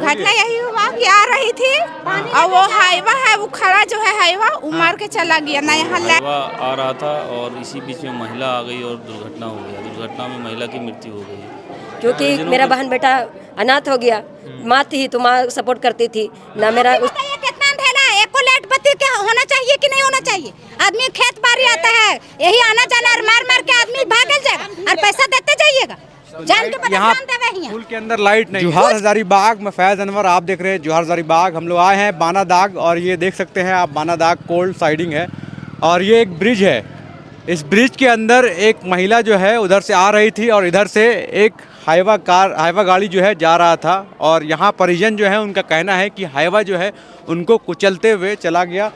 घटना यही हुआ कि आ रही थी और वो हाईवा है वो खड़ा जो है हाईवा वो मार के चला गया ना यहाँ हाईवा आ रहा था और इसी बीच में महिला आ गई और दुर्घटना हो गया। दुर्घटना में महिला की मृत्यु हो गई क्योंकि मेरा बहन बेटा अनाथ हो गया। माँ थी तो माँ सपोर्ट करती थी ना। मेरा कितना अंधेरा है, एको लाइट बत्ती क्या होना चाहिए कि नहीं होना चाहिए? आदमी खेत बाड़ी आता है यही आना जाना और मार मार के आदमी भाग जाएगा और पैसा देते जाइएगा। जान के यहाँ पुल के अंदर लाइट नहीं। जोहार हजारीबाग में फैज अनवर आप देख रहे हैं जोहार हजारीबाग। हम लोग आए हैं बानादाग और ये देख सकते हैं आप बानादाग कोल्ड साइडिंग है और ये एक ब्रिज है। इस ब्रिज के अंदर एक महिला जो है उधर से आ रही थी और इधर से एक हाईवा गाड़ी जो है जा रहा था और यहाँ परिजन जो है उनका कहना है कि हाईवा जो है उनको कुचलते हुए चला गया।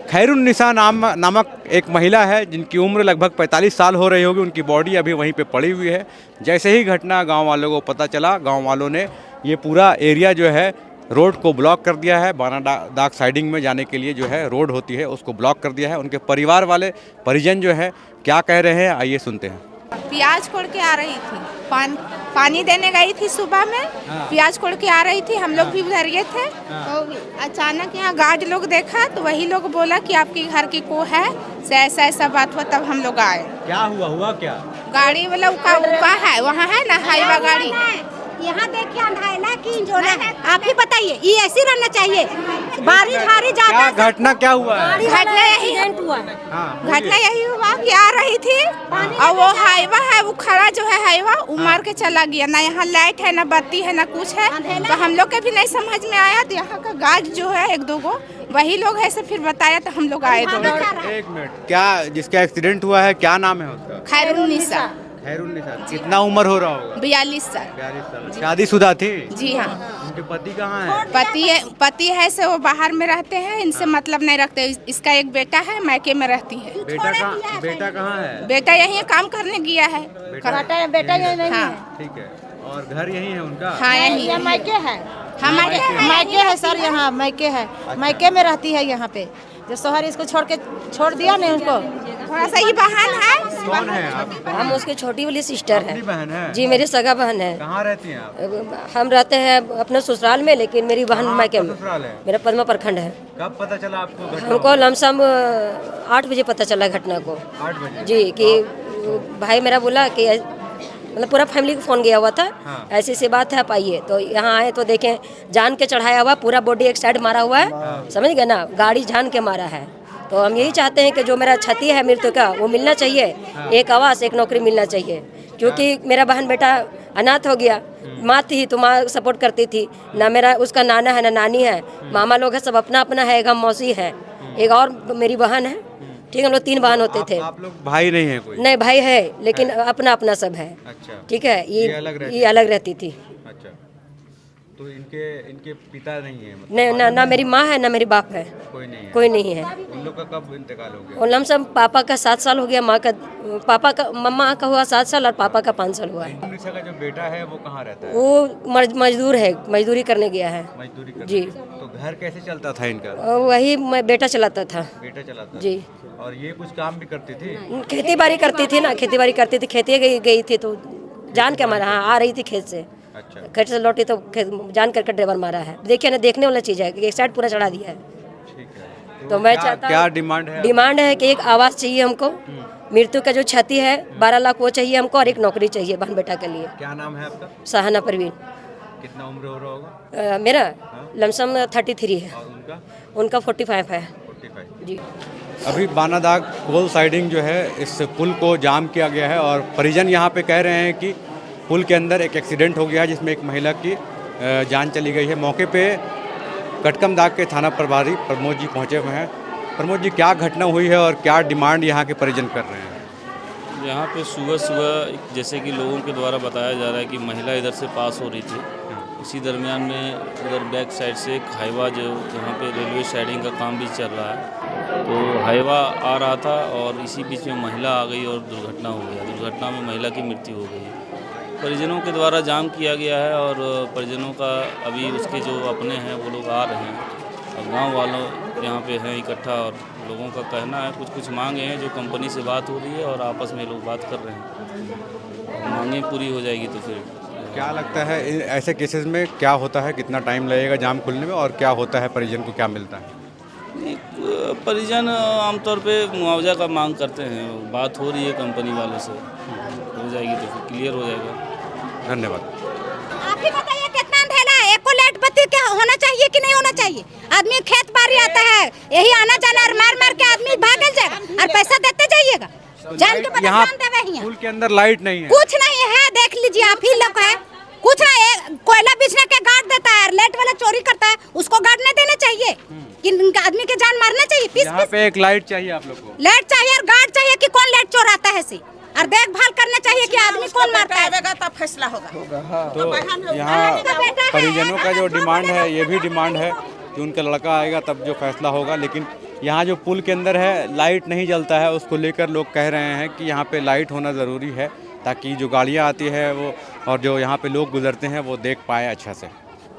खैरुन्निसा नामक एक महिला है जिनकी उम्र लगभग 45 साल हो रही होगी। उनकी बॉडी अभी वहीं पे पड़ी हुई है। जैसे ही घटना गांव वालों को पता चला, गांव वालों ने ये पूरा एरिया जो है रोड को ब्लॉक कर दिया है। बानादाग साइडिंग में जाने के लिए जो है रोड होती है उसको ब्लॉक कर दिया है। उनके परिवार वाले परिजन जो है क्या कह रहे हैं आइए सुनते हैं। प्याज कोड़ के आ रही थी, पानी देने गई थी सुबह में। प्याज कोड़ के आ रही थी, हम लोग भी उधर ये थे तो अचानक यहाँ गार्ड लोग देखा तो वही लोग बोला कि आपके घर की को है से ऐसा ऐसा बात हुआ। तब हम लोग आए। क्या हुआ क्या? गाड़ी वाला उका है वहाँ है ना हाईवा गाड़ी। यहाँ देखिए अंधाइला की जो है आप ही बताइए ये ऐसे रहना चाहिए। बारिश भारी क्या घटना क्या हुआ है? घटना यही हुआ कि आ रही थी और वो हाईवा है वो खड़ा जो है हाईवा वो मार के चला गया ना। यहाँ लाइट है ना बत्ती है ना कुछ है तो हम लोग के भी नहीं समझ में आया। तो यहाँ का गार्ड जो है एक दो गो वही लोग है से फिर बताया तो हम लोग आए। एक मिनट, क्या जिसका एक्सीडेंट हुआ है क्या नाम है उसका? खैरुन्निसा। खैरुन्निसा। कितना उम्र हो रहा होगा? 42 साल। 42 साल। शादीशुदा थी? जी हाँ। उनके पति कहाँ है? पति है से वो बाहर में रहते हैं, इनसे मतलब नहीं रखते। इसका एक बेटा है मायके में रहती है। बेटा कहाँ है? बेटा यहीं काम करने गया है। बेटा यही नहीं है। ठीक है। और घर यहीं है उनका? हाँ यहीं मायके है। मायके है सर, यहाँ मायके है। मायके में रहती है यहाँ पे। जो शोहर इसको छोड़ दिया नहीं उसको। थोड़ा सा ही बहन है। कौन है आप? हम उसकी छोटी वाली सिस्टर है। बहन है? जी मेरी सगा बहन है। कहाँ रहती हैं आप? हम रहते हैं अपने ससुराल में, लेकिन मेरी बहन मायके में। ससुराल है? मेरा पद्मा प्रखंड है। कब पता चला आपको घटना? हमको लमसम 8 बजे पता चला घटना को। 8 बजे? जी कि भाई मेरा बोला कि मतलब पूरा फैमिली को फ़ोन गया हुआ था। हाँ। ऐसी सी बात है आप आइए। तो यहाँ आए तो देखें जान के चढ़ाया हुआ, पूरा बॉडी एक साइड मारा हुआ है। समझ गए ना, गाड़ी जान के मारा है। तो हम यही चाहते हैं कि जो मेरा क्षति है मृत्यु का वो मिलना चाहिए। एक आवास एक नौकरी मिलना चाहिए क्योंकि मेरा बहन बेटा अनाथ हो गया। माँ थी तो माँ सपोर्ट करती थी ना। मेरा उसका नाना है ना नानी है, मामा लोग है, सब अपना अपना है। एक हम मौसी है, एक और मेरी बहन है। ठीक है, हम लोग 3 बहन होते थे। आप लोग भाई नहीं है कोई? नहीं भाई है लेकिन अपना अपना सब है। अच्छा। ठीक है, ये अलग रहती थी। अच्छा, तो इनके पिता नहीं है मतलब? नहीं ना मेरी माँ है ना मेरी बाप है। कोई नहीं है। उन लोग का कब इंतकाल हो गया? और लमसम पापा का 7 साल हो गया, मम्मा का हुआ 7 साल और पापा का 5 साल हुआ है। खैरुन्निसा का जो बेटा है वो कहाँ रहता है? वो मजदूर है, मजदूरी करने गया है। मजदूरी करने? जी। तो घर कैसे चलता था इनका? वही मैं बेटा चलाता था। बेटा चलाता? जी। और ये कुछ काम भी करती थी? खेती बाड़ी करती थी ना, खेती बाड़ी करती थी। खेती गई थी तो जान के मारा। हाँ, आ रही थी खेत से। अच्छा। खेत से लौटी तो जान करके ड्राइवर मारा है। देखिए ना, देखने वाला चीज़ है कि एक साइड पूरा चढ़ा दिया है। ठीक है। तो मैं चाहता क्या डिमांड है? डिमांड है कि एक आवास चाहिए हमको। मृत्यु का जो क्षति है 12 लाख वो चाहिए हमको और एक नौकरी चाहिए बहन बेटा के लिए। क्या नाम है आपका? सहाना परवीन। कितना उम्र हो रहा होगा? मेरा लमसम 33 है। और उनका 45 है। 45। जी। अभी बानादाग कोल साइडिंग जो है इस पुल को जाम किया गया है और परिजन यहाँ पे कह रहे हैं कि पुल के अंदर एक एक्सीडेंट हो गया है जिसमें एक महिला की जान चली गई है। मौके पे कटकमदाग के थाना प्रभारी प्रमोद जी पहुँचे हुए हैं। प्रमोद जी, क्या घटना हुई है और क्या डिमांड यहाँ के परिजन कर रहे हैं? यहाँ पे सुबह जैसे कि लोगों के द्वारा बताया जा रहा है कि महिला इधर से पास हो रही थी। इसी दरमियान में उधर बैक साइड से एक हाईवा जो यहाँ पे रेलवे साइडिंग का काम भी चल रहा है तो हाईवा आ रहा था और इसी बीच में महिला आ गई और दुर्घटना हो गया। दुर्घटना में महिला की मृत्यु हो गई। परिजनों के द्वारा जाम किया गया है और परिजनों का अभी उसके जो अपने हैं वो लोग आ रहे हैं और गांव वालों यहाँ पे हैं इकट्ठा और लोगों का कहना है कुछ मांगे हैं जो कंपनी से बात हो रही है और आपस में लोग बात कर रहे हैं। मांगे पूरी हो जाएगी तो फिर क्या लगता है ऐसे केसेस में क्या होता है, कितना टाइम लगेगा जाम खुलने में, और क्या होता है, परिजन को क्या मिलता है? परिजन आमतौर पे मुआवजा का मांग करते हैं, बात हो रही है कंपनी वालों से, हो जाएगी तो फिर क्लियर हो जाएगा। धन्यवाद। आप ही बताइए कितना अंधेरा है, एक को लाइट बत्ती क्या होना चाहिए कि नहीं होना चाहिए? आदमी खेत बाड़ी आता है, यही आना जाना और मार मार के आदमी भागल जाएगा और पैसा देते जाइएगा। जान के बदले यहाँ जान देवे ही हैं। पुल के अंदर लाइट नहीं है। कुछ नहीं है, देख लीजिए आप ही लोग है, कुछ नहीं, कोयला बेचने के गार्ड देता है, लाइट वाला चोरी करता है, उसको गार्ड नहीं देना चाहिए कि आदमी के जान मारना चाहिए। पीस यहाँ पे एक लाइट चाहिए आप लोग को, लाइट चाहिए और गार्ड चाहिए कि कौन लाइट चोराता है से, और देखभाल करना चाहिए कि आदमी कौन मारता है, तब फैसला होगा। तो यहाँ परिजनों का जो डिमांड है, ये भी डिमांड है कि उनका लड़का आएगा तब जो फैसला होगा। लेकिन यहाँ जो पुल के अंदर है लाइट नहीं जलता है, उसको लेकर लोग कह रहे हैं कि यहाँ पे लाइट होना ज़रूरी है ताकि जो गाड़ियाँ आती है वो और जो यहाँ पे लोग गुजरते हैं वो देख पाए अच्छा से।